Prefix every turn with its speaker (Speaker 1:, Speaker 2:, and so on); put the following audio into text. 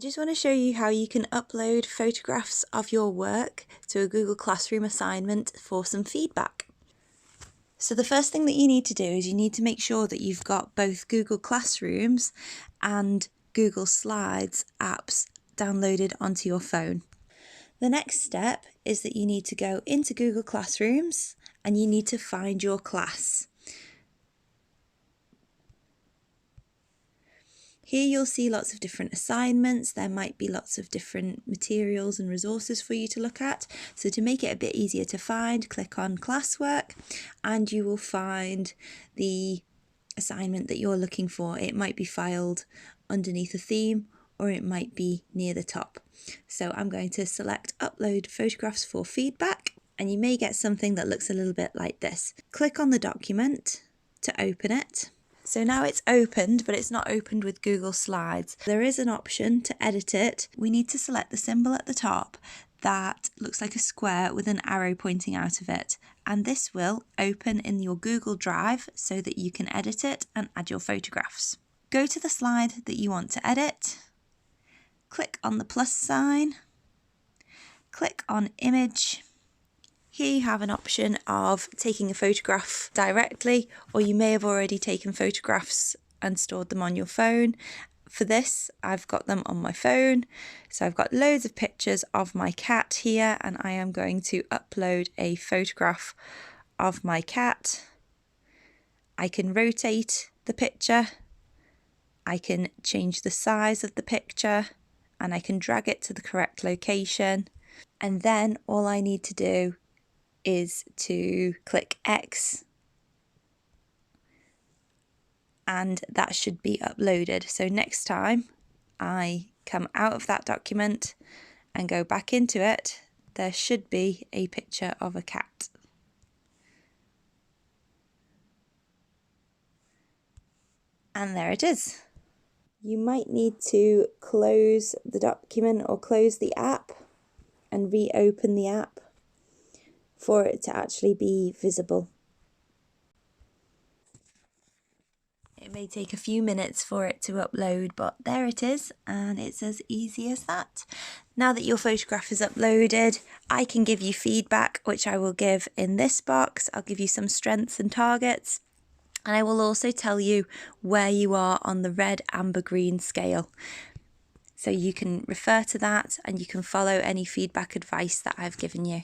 Speaker 1: just want to show you how you can upload photographs of your work to a Google Classroom assignment for some feedback. So the first thing that you need to do is you need to make sure that you've got both Google Classrooms and Google Slides apps downloaded onto your phone. The next step is that you need to go into Google Classrooms and you need to find your class. Here you'll see lots of different assignments. There might be lots of different materials and resources for you to look at. So to make it a bit easier to find, click on classwork and you will find the assignment that you're looking for. It might be filed underneath a theme or it might be near the top. So I'm going to select upload photographs for feedback and you may get something that looks a little bit like this. Click on the document to open it. So now it's opened, but it's not opened with Google Slides. There is an option to edit it. We need to select the symbol at the top that looks like a square with an arrow pointing out of it. And this will open in your Google Drive so that you can edit it and add your photographs. Go to the slide that you want to edit. Click on the plus sign. Click on Image. Here you have an option of taking a photograph directly, or you may have already taken photographs and stored them on your phone. For this, I've got them on my phone. So I've got loads of pictures of my cat here, and I am going to upload a photograph of my cat. I can rotate the picture. I can change the size of the picture, and I can drag it to the correct location. And then all I need to do is to click X and that should be uploaded. So next time I come out of that document and go back into it, there should be a picture of a cat. And there it is. You might need to close the document or close the app and reopen the app for it to actually be visible. It may take a few minutes for it to upload, but there it is, and it's as easy as that. Now that your photograph is uploaded, I can give you feedback, which I will give in this box. I'll give you some strengths and targets, and I will also tell you where you are on the red, amber, green scale. So you can refer to that and you can follow any feedback advice that I've given you.